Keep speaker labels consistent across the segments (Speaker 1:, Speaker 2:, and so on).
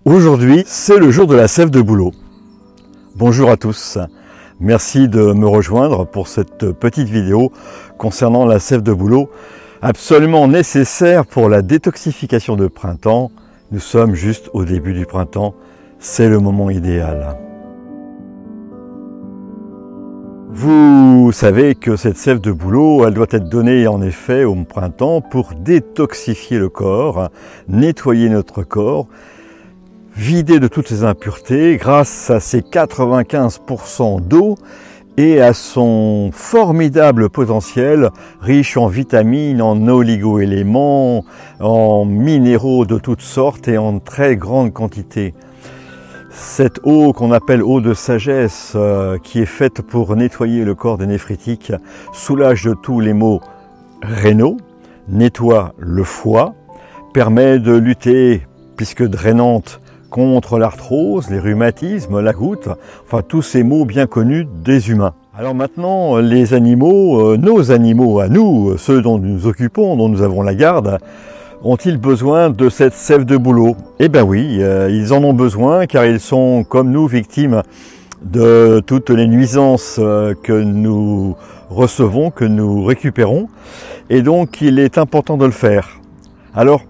Speaker 1: Aujourd'hui, c'est le jour de la sève de bouleau. Bonjour à tous, merci de me rejoindre pour cette petite vidéo concernant la sève de bouleau, absolument nécessaire pour la détoxification de printemps. Nous sommes juste au début du printemps, c'est le moment idéal. Vous savez que cette sève de bouleau, elle doit être donnée en effet au printemps pour détoxifier le corps, nettoyer notre corps, vider de toutes ses impuretés grâce à ses 95% d'eau et à son formidable potentiel riche en vitamines, en oligo-éléments, en minéraux de toutes sortes et en très grande quantité. Cette eau qu'on appelle eau de sagesse, qui est faite pour nettoyer le corps des néphrétiques, soulage de tous les maux rénaux, nettoie le foie, permet de lutter, puisque drainante, contre l'arthrose, les rhumatismes, la goutte, enfin tous ces maux bien connus des humains. Alors maintenant, les animaux, nos animaux à nous, ceux dont nous nous occupons, dont nous avons la garde, ont-ils besoin de cette sève de bouleau? Eh bien oui, ils en ont besoin car ils sont comme nous victimes de toutes les nuisances que nous recevons, que nous récupérons, et donc il est important de le faire. Alors,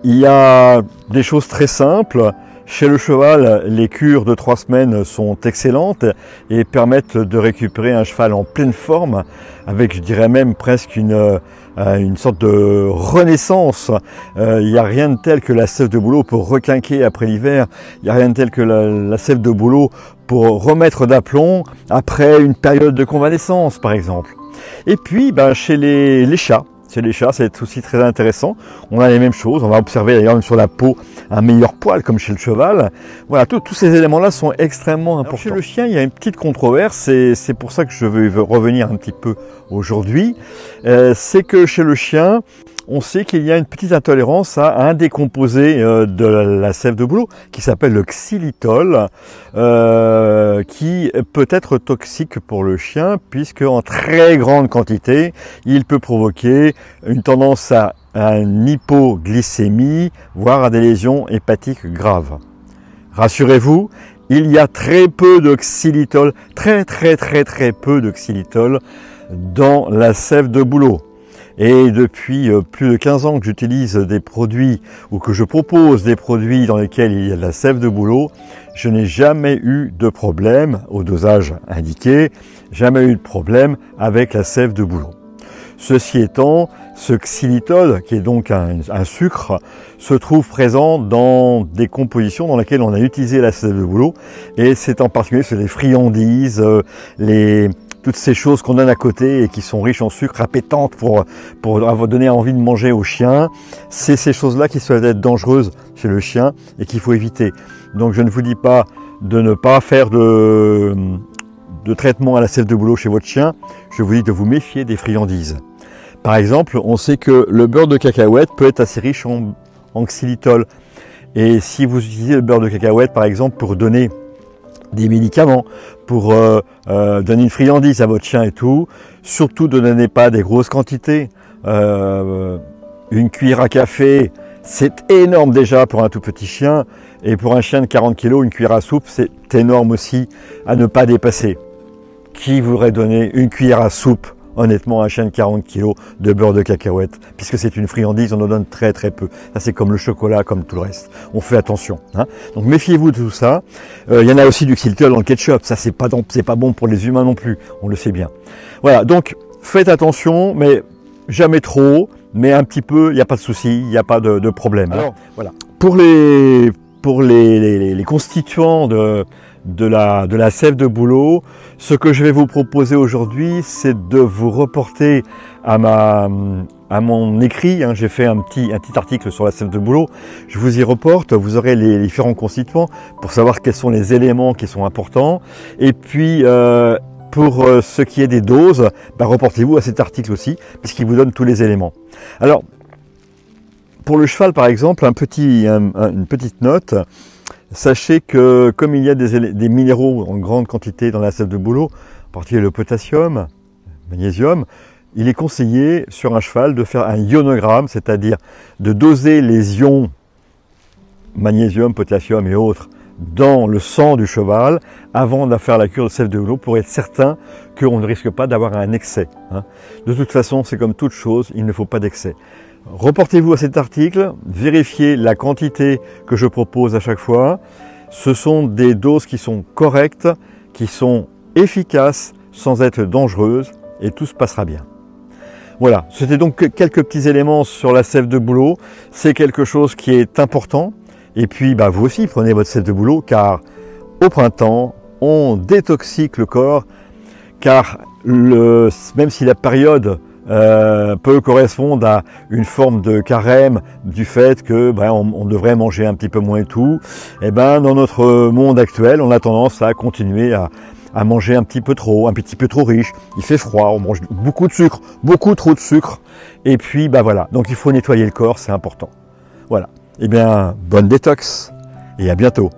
Speaker 1: il y a des choses très simples. Chez le cheval, les cures de 3 semaines sont excellentes et permettent de récupérer un cheval en pleine forme, avec, je dirais même, presque une sorte de renaissance. Il n'y a rien de tel que la sève de bouleau pour requinquer après l'hiver. Il n'y a rien de tel que la sève de bouleau pour remettre d'aplomb après une période de convalescence, par exemple. Et puis, chez les chats. Chez les chats, c'est aussi très intéressant. On a les mêmes choses. On va observer d'ailleurs même sur la peau un meilleur poil comme chez le cheval. Voilà, tous ces éléments-là sont extrêmement importants. Alors, chez le chien, il y a une petite controverse et c'est pour ça que je veux revenir un petit peu aujourd'hui. C'est que chez le chien, on sait qu'il y a une petite intolérance à un des composés de la sève de bouleau qui s'appelle le xylitol, qui peut être toxique pour le chien puisque en très grande quantité, il peut provoquer une tendance à une hypoglycémie, voire à des lésions hépatiques graves. Rassurez-vous, il y a très peu de xylitol, très peu de xylitol dans la sève de bouleau. Et depuis plus de 15 ans que j'utilise des produits ou que je propose des produits dans lesquels il y a de la sève de bouleau, je n'ai jamais eu de problème au dosage indiqué, jamais eu de problème avec la sève de bouleau. Ceci étant, ce xylitol, qui est donc un sucre, se trouve présent dans des compositions dans lesquelles on a utilisé la sève de bouleau, et c'est en particulier sur les friandises, toutes ces choses qu'on donne à côté et qui sont riches en sucre, appétantes pour donner envie de manger au chien. C'est ces choses-là qui doivent être dangereuses chez le chien et qu'il faut éviter. Donc je ne vous dis pas de ne pas faire de traitement à la sève de bouleau chez votre chien. Je vous dis de vous méfier des friandises. Par exemple, on sait que le beurre de cacahuète peut être assez riche en xylitol. Et si vous utilisez le beurre de cacahuète, par exemple, pour donner des médicaments, pour donner une friandise à votre chien et tout, surtout ne donnez pas des grosses quantités. Une cuillère à café, c'est énorme déjà pour un tout petit chien, et pour un chien de 40 kg, une cuillère à soupe, c'est énorme aussi à ne pas dépasser. Qui voudrait donner une cuillère à soupe, honnêtement, à un chien de 40 kg de beurre de cacahuète, puisque c'est une friandise, on en donne très peu. Ça, c'est comme le chocolat, comme tout le reste. On fait attention. Hein. Donc méfiez-vous de tout ça. Il y en a aussi du xylitol dans le ketchup. Ça, c'est pas bon pour les humains non plus. On le sait bien. Voilà. Donc faites attention, mais jamais trop, mais un petit peu. Il n'y a pas de souci, il n'y a pas de problème. Alors voilà. Pour les constituants de la sève de bouleau, ce que je vais vous proposer aujourd'hui, c'est de vous reporter à mon écrit. J'ai fait un petit article sur la sève de bouleau. Je vous y reporte. Vous aurez les différents constituants pour savoir quels sont les éléments qui sont importants. Et puis, pour ce qui est des doses, reportez-vous à cet article aussi, puisqu'il vous donne tous les éléments. Alors, pour le cheval, par exemple, une petite note. Sachez que comme il y a des minéraux en grande quantité dans la sève de bouleau, en particulier le potassium, le magnésium, il est conseillé sur un cheval de faire un ionogramme, c'est-à-dire de doser les ions magnésium, potassium et autres dans le sang du cheval avant de faire la cure de sève de bouleau pour être certain qu'on ne risque pas d'avoir un excès. De toute façon, c'est comme toute chose, il ne faut pas d'excès. Reportez-vous à cet article, vérifiez la quantité que je propose à chaque fois. Ce sont des doses qui sont correctes, qui sont efficaces sans être dangereuses et tout se passera bien. Voilà, c'était donc quelques petits éléments sur la sève de bouleau. C'est quelque chose qui est important. Et puis vous aussi prenez votre sève de bouleau car au printemps, on détoxique le corps car même si la période peut correspondre à une forme de carême du fait que on devrait manger un petit peu moins et tout, et dans notre monde actuel, on a tendance à continuer à manger un petit peu trop riche, il fait froid, on mange beaucoup de sucre, beaucoup trop de sucre, et puis voilà, donc il faut nettoyer le corps, c'est important. Voilà, bonne détox, et à bientôt.